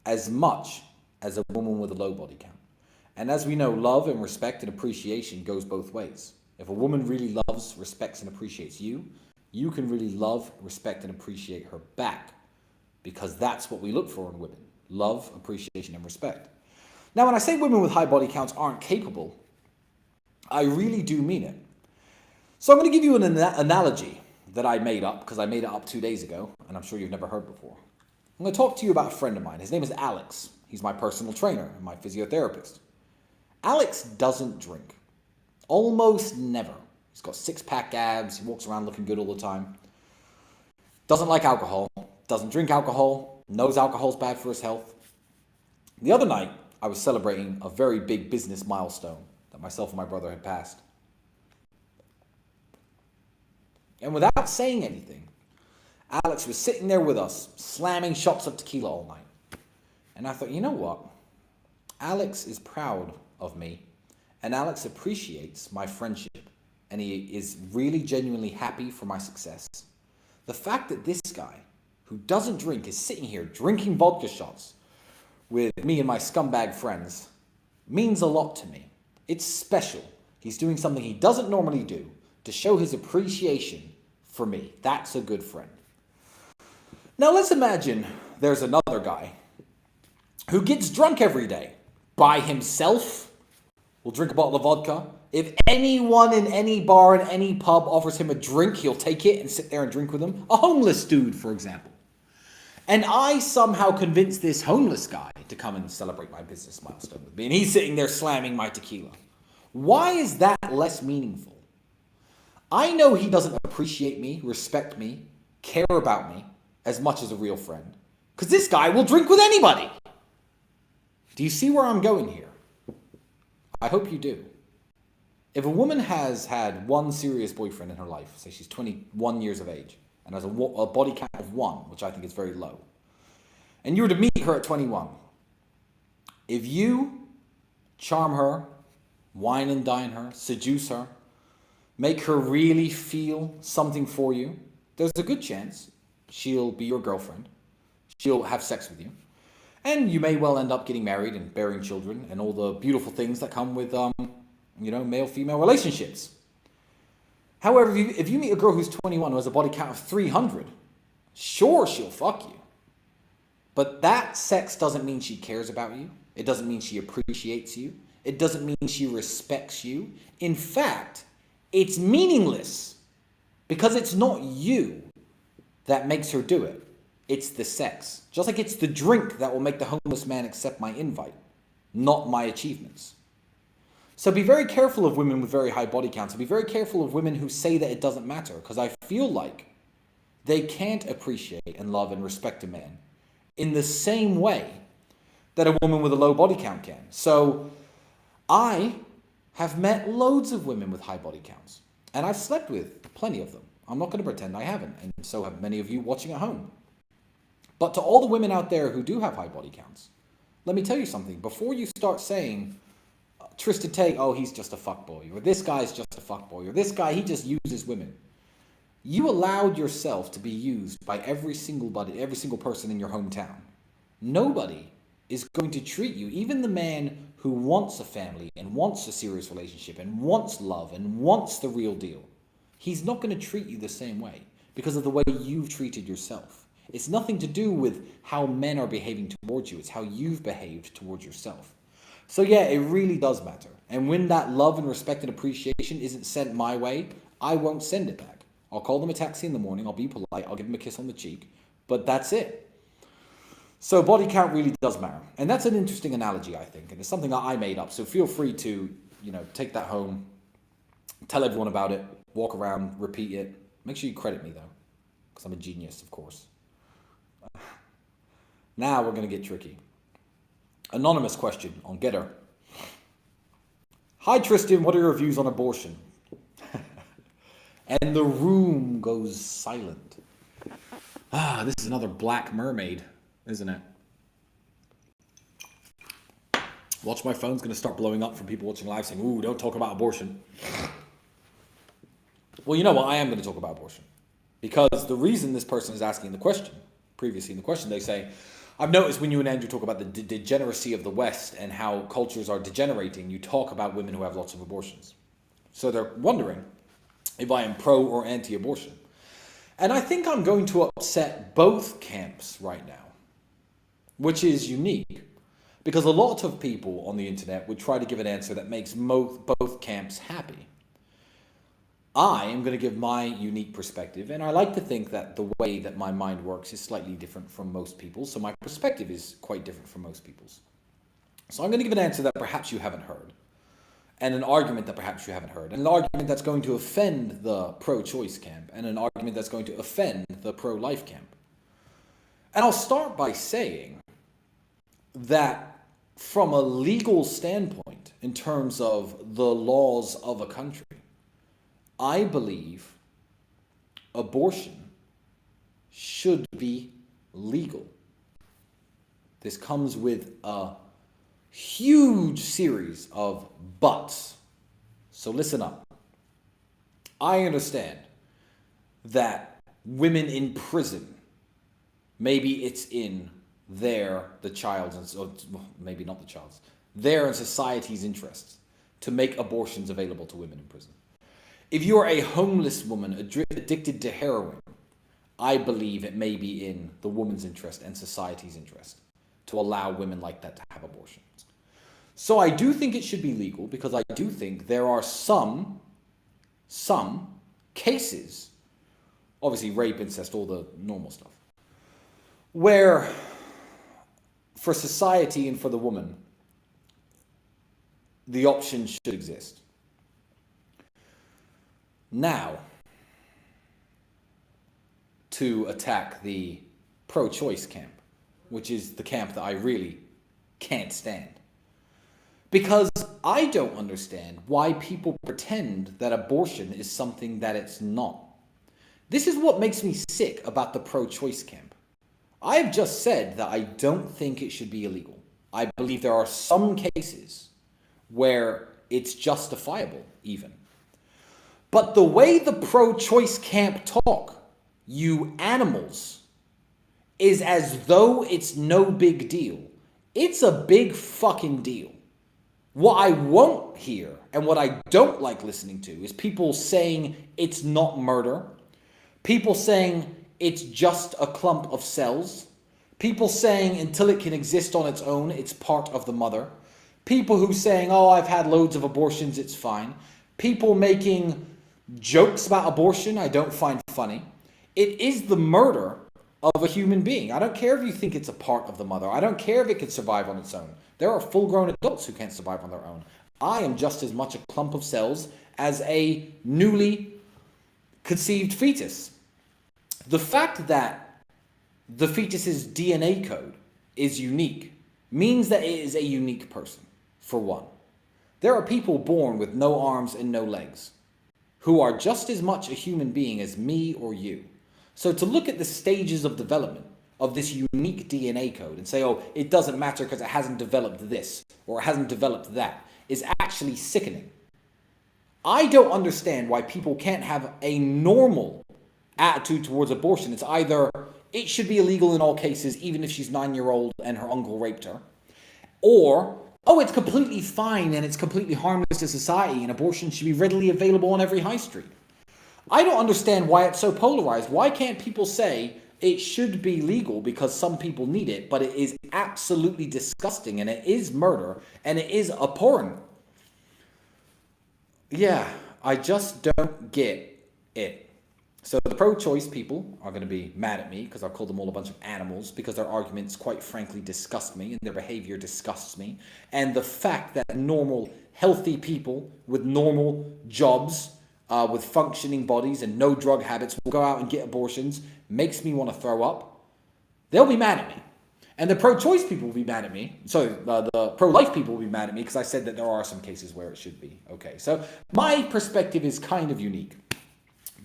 as much as a woman with a low body count. And as we know, love and respect and appreciation goes both ways. If a woman really loves, respects, and appreciates you, you can really love, respect, and appreciate her back, because that's what we look for in women: love, appreciation, and respect. Now, when I say women with high body counts aren't capable, I really do mean it. So I'm going to give you an analogy that I made up, because I made it up 2 days ago, and I'm sure you've never heard before. I'm going to talk to you about a friend of mine. His name is Alex. He's my personal trainer and my physiotherapist. Alex doesn't drink. Almost never. He's got 6-pack abs. He walks around looking good all the time. Doesn't like alcohol. Doesn't drink alcohol. Knows alcohol's bad for his health. The other night, I was celebrating a very big business milestone that myself and my brother had passed. And without saying anything, Alex was sitting there with us, slamming shots of tequila all night. And I thought, you know what? Alex is proud of me, and Alex appreciates my friendship, and he is really genuinely happy for my success. The fact that this guy, who doesn't drink, is sitting here drinking vodka shots with me and my scumbag friends means a lot to me. It's special. He's doing something he doesn't normally do to show his appreciation for me. That's a good friend. Now let's imagine there's another guy who gets drunk every day by himself, will drink a bottle of vodka. If anyone in any bar, in any pub offers him a drink, he'll take it and sit there and drink with them. A homeless dude, for example. And I somehow convinced this homeless guy to come and celebrate my business milestone with me. And he's sitting there slamming my tequila. Why is that less meaningful? I know he doesn't appreciate me, respect me, care about me as much as a real friend. Because this guy will drink with anybody. Do you see where I'm going here? I hope you do. If a woman has had one serious boyfriend in her life, say she's 21 years of age, and has a body count of 1, which I think is very low, and you were to meet her at 21, if you charm her, wine and dine her, seduce her, make her really feel something for you, there's a good chance she'll be your girlfriend. She'll have sex with you. And you may well end up getting married and bearing children and all the beautiful things that come with, male-female relationships. However, if you meet a girl who's 21 who has a body count of 300, sure, she'll fuck you. But that sex doesn't mean she cares about you. It doesn't mean she appreciates you. It doesn't mean she respects you. In fact, it's meaningless because it's not you that makes her do it. It's the sex. Just like it's the drink that will make the homeless man accept my invite, not my achievements. So be very careful of women with very high body counts. And be very careful of women who say that it doesn't matter, because I feel like they can't appreciate and love and respect a man in the same way that a woman with a low body count can. So I have met loads of women with high body counts, and I've slept with plenty of them. I'm not going to pretend I haven't, and so have many of you watching at home. But to all the women out there who do have high body counts, let me tell you something. Before you start saying, Tristan Tate, oh, he's just a fuckboy, or this guy's just a fuckboy, or this guy, he just uses women. You allowed yourself to be used by every single person in your hometown. Nobody is going to treat you, even the man who wants a family and wants a serious relationship and wants love and wants the real deal. He's not going to treat you the same way because of the way you've treated yourself. It's nothing to do with how men are behaving towards you. It's how you've behaved towards yourself. So yeah, it really does matter. And when that love and respect and appreciation isn't sent my way, I won't send it back. I'll call them a taxi in the morning. I'll be polite. I'll give them a kiss on the cheek. But that's it. So body count really does matter. And that's an interesting analogy, I think. And it's something that I made up. So feel free to, take that home, tell everyone about it, walk around, repeat it. Make sure you credit me, though, because I'm a genius, of course. Now we're going to get tricky. Anonymous question on Getter. Hi, Tristan. What are your views on abortion? And the room goes silent. This is another black mermaid, isn't it? Watch, my phone's going to start blowing up from people watching live saying, ooh, don't talk about abortion. Well, you know what? I am going to talk about abortion. Because the reason this person is asking the question, previously in the question, they say, I've noticed when you and Andrew talk about the degeneracy of the West and how cultures are degenerating, you talk about women who have lots of abortions. So they're wondering if I am pro or anti-abortion. And I think I'm going to upset both camps right now, which is unique, because a lot of people on the internet would try to give an answer that makes both camps happy. I am going to give my unique perspective, and I like to think that the way that my mind works is slightly different from most people's, so my perspective is quite different from most people's. So I'm going to give an answer that perhaps you haven't heard, and an argument that perhaps you haven't heard, and an argument that's going to offend the pro-choice camp, and an argument that's going to offend the pro-life camp. And I'll start by saying that from a legal standpoint, in terms of the laws of a country, I believe abortion should be legal. This comes with a huge series of buts. So listen up. I understand that women in prison, maybe it's in the child's, and so maybe not the child's, their and society's interests to make abortions available to women in prison. If you are a homeless woman addicted to heroin, I believe it may be in the woman's interest and society's interest to allow women like that to have abortions. So I do think it should be legal, because I do think there are some cases, obviously rape, incest, all the normal stuff, where for society and for the woman, the option should exist. Now, to attack the pro-choice camp, which is the camp that I really can't stand. Because I don't understand why people pretend that abortion is something that it's not. This is what makes me sick about the pro-choice camp. I have just said that I don't think it should be illegal. I believe there are some cases where it's justifiable, even. But the way the pro-choice camp talk, you animals, is as though it's no big deal. It's a big fucking deal. What I won't hear and what I don't like listening to is people saying it's not murder. People saying it's just a clump of cells. People saying until it can exist on its own, it's part of the mother. People who saying, oh, I've had loads of abortions, it's fine. People making jokes about abortion I don't find funny. It is the murder of a human being. I don't care if you think it's a part of the mother. I don't care if it can survive on its own. There are full-grown adults who can't survive on their own. I am just as much a clump of cells as a newly conceived fetus. The fact that the fetus's DNA code is unique means that it is a unique person, for one. There are people born with no arms and no legs who are just as much a human being as me or you. So to look at the stages of development of this unique DNA code and say, oh, it doesn't matter because it hasn't developed this or it hasn't developed that is actually sickening. I don't understand why people can't have a normal attitude towards abortion. It's either it should be illegal in all cases, even if she's 9-year-old and her uncle raped her, or, oh, it's completely fine and it's completely harmless to society and abortion should be readily available on every high street. I don't understand why it's so polarized. Why can't people say it should be legal because some people need it, but it is absolutely disgusting and it is murder and it is abhorrent? Yeah, I just don't get it. So the pro-choice people are going to be mad at me because I've called them all a bunch of animals, because their arguments quite frankly disgust me and their behavior disgusts me. And the fact that normal, healthy people with normal jobs, with functioning bodies and no drug habits will go out and get abortions makes me want to throw up. They'll be mad at me. And the pro-choice people will be mad at me. So the pro-life people will be mad at me because I said that there are some cases where it should be. Okay, so my perspective is kind of unique.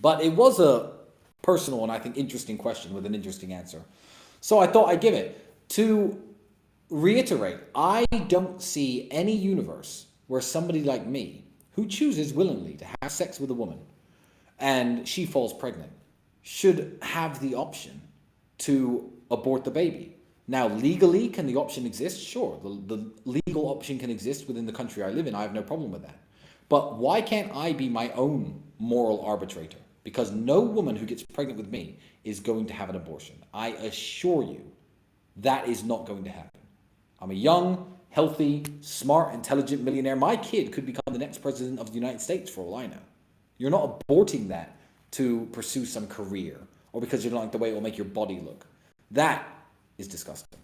But it was a personal and I think interesting question with an interesting answer. So I thought I'd give it. To reiterate, I don't see any universe where somebody like me, who chooses willingly to have sex with a woman and she falls pregnant, should have the option to abort the baby. Now, legally, can the option exist? Sure, the legal option can exist within the country I live in. I have no problem with that. But why can't I be my own moral arbitrator? Because no woman who gets pregnant with me is going to have an abortion. I assure you that is not going to happen. I'm a young, healthy, smart, intelligent millionaire. My kid could become the next president of the United States for all I know. You're not aborting that to pursue some career or because you don't like the way it will make your body look. That is disgusting.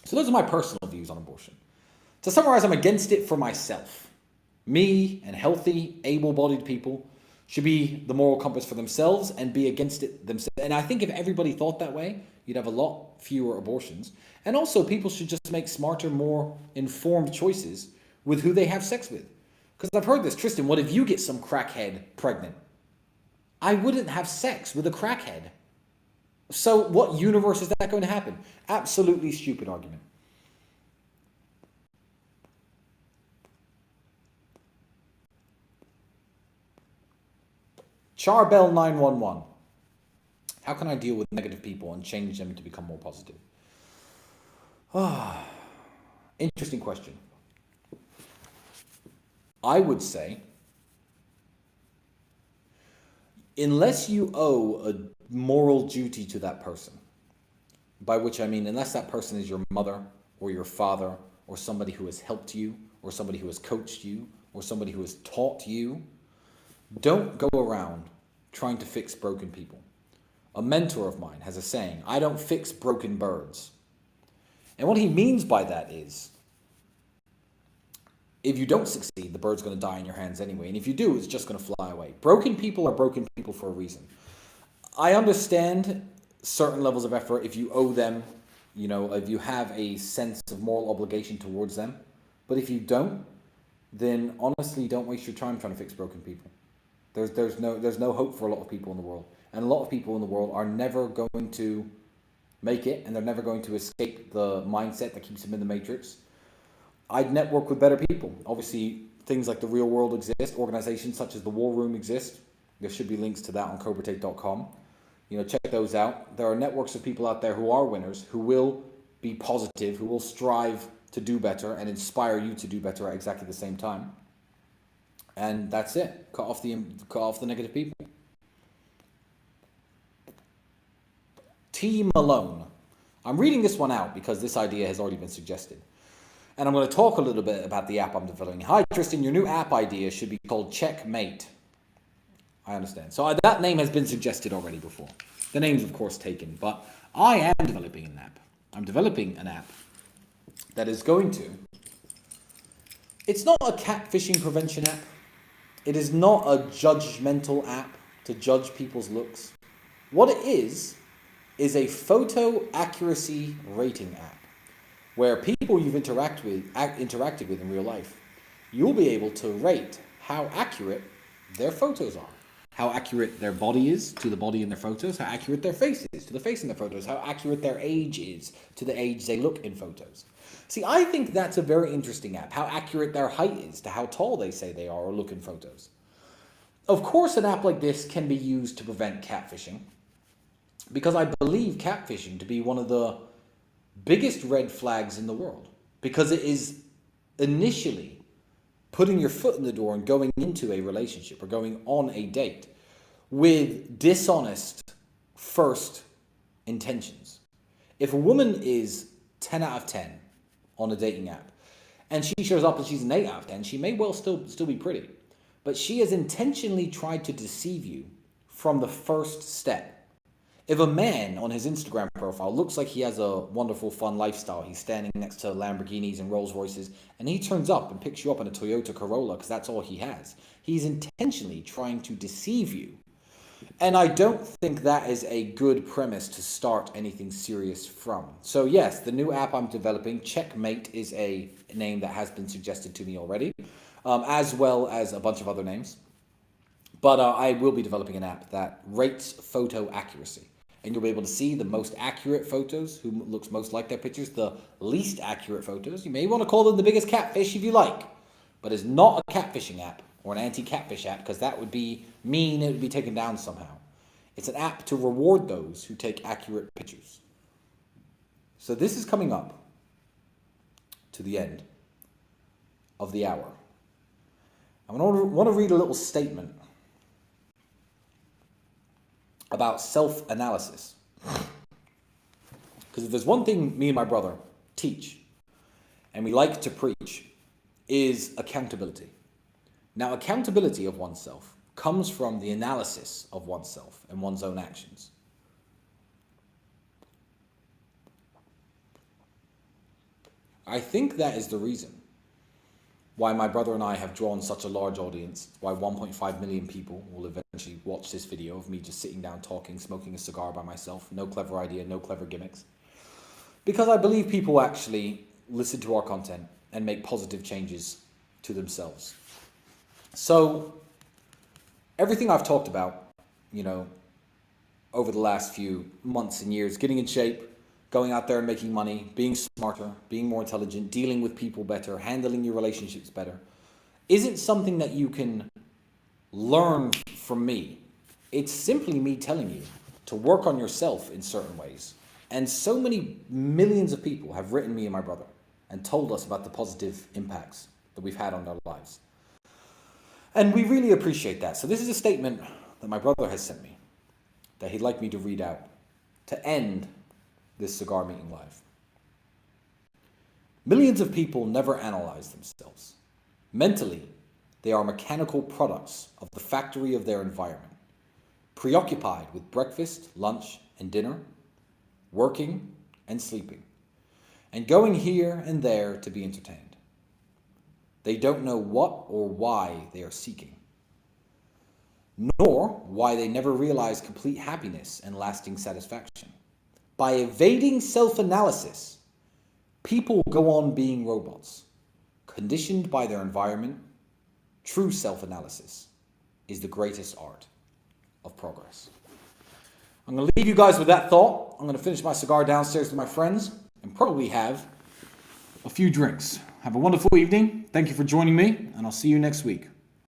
So those are my personal views on abortion. To summarize, I'm against it for myself. Me and healthy, able-bodied people should be the moral compass for themselves and be against it themselves. And I think if everybody thought that way, you'd have a lot fewer abortions. And also, people should just make smarter, more informed choices with who they have sex with. Because I've heard this, Tristan, what if you get some crackhead pregnant? I wouldn't have sex with a crackhead. So what universe is that going to happen? Absolutely stupid argument. Charbell 911. How can I deal with negative people and change them to become more positive? Interesting question. I would say, unless you owe a moral duty to that person, by which I mean unless that person is your mother or your father or somebody who has helped you or somebody who has coached you or somebody who has taught you, don't go around trying to fix broken people. A mentor of mine has a saying, I don't fix broken birds. And what he means by that is, if you don't succeed, the bird's going to die in your hands anyway. And if you do, it's just going to fly away. Broken people are broken people for a reason. I understand certain levels of effort if you owe them, if you have a sense of moral obligation towards them. But if you don't, then honestly, don't waste your time trying to fix broken people. There's no hope for a lot of people in the world. And a lot of people in the world are never going to make it, and they're never going to escape the mindset that keeps them in the matrix. I'd network with better people. Obviously, things like the Real World exist. Organizations such as the War Room exist. There should be links to that on cobratate.com. Check those out. There are networks of people out there who are winners, who will be positive, who will strive to do better and inspire you to do better at exactly the same time. And that's it. Cut off the negative people. T. Malone. I'm reading this one out because this idea has already been suggested. And I'm going to talk a little bit about the app I'm developing. Hi, Tristan, your new app idea should be called Checkmate. I understand. So that name has been suggested already before. The name's, of course, taken. But I am developing an app. I'm developing an app that is going to... It's not a catfishing prevention app. It is not a judgmental app to judge people's looks. What it is a photo accuracy rating app, where people you've interacted with in real life, you'll be able to rate how accurate their photos are, how accurate their body is to the body in their photos, how accurate their face is to the face in their photos, how accurate their age is to the age they look in photos. See, I think that's a very interesting app, how accurate their height is to how tall they say they are or look in photos. Of course, an app like this can be used to prevent catfishing, because I believe catfishing to be one of the biggest red flags in the world, because it is initially putting your foot in the door and going into a relationship or going on a date with dishonest first intentions. If a woman is 10 out of 10 on a dating app and she shows up and she's an 8 out of 10, she may well still be pretty, but she has intentionally tried to deceive you from the first step. If a man on his Instagram profile looks like he has a wonderful, fun lifestyle, he's standing next to Lamborghinis and Rolls Royces, and he turns up and picks you up in a Toyota Corolla because that's all he has, he's intentionally trying to deceive you. And I don't think that is a good premise to start anything serious from. So yes, the new app I'm developing, Checkmate, is a name that has been suggested to me already, as well as a bunch of other names. But I will be developing an app that rates photo accuracy. And you'll be able to see the most accurate photos, who looks most like their pictures, the least accurate photos. You may want to call them the biggest catfish if you like, but it's not a catfishing app or an anti-catfish app, because that would be mean, it would be taken down somehow. It's an app to reward those who take accurate pictures. So this is coming up to the end of the hour. I want to read a little statement about self-analysis. Because if there's one thing me and my brother teach, and we like to preach, is accountability. Now, accountability of oneself comes from the analysis of oneself and one's own actions. I think that is the reason why my brother and I have drawn such a large audience, why 1.5 million people will eventually watch this video of me just sitting down talking, smoking a cigar by myself, no clever idea, no clever gimmicks. Because I believe people actually listen to our content and make positive changes to themselves. So everything I've talked about, over the last few months and years, getting in shape, going out there and making money, being smarter, being more intelligent, dealing with people better, handling your relationships better, isn't something that you can learn from me. It's simply me telling you to work on yourself in certain ways. And so many millions of people have written me and my brother and told us about the positive impacts that we've had on their lives. And we really appreciate that. So this is a statement that my brother has sent me that he'd like me to read out to end this cigar meeting live. Millions of people never analyze themselves. Mentally, they are mechanical products of the factory of their environment, preoccupied with breakfast, lunch, and dinner, working and sleeping, and going here and there to be entertained. They don't know what or why they are seeking, nor why they never realize complete happiness and lasting satisfaction. By evading self-analysis, people go on being robots, conditioned by their environment. True self-analysis is the greatest art of progress. I'm going to leave you guys with that thought. I'm going to finish my cigar downstairs with my friends and probably have a few drinks. Have a wonderful evening. Thank you for joining me, and I'll see you next week.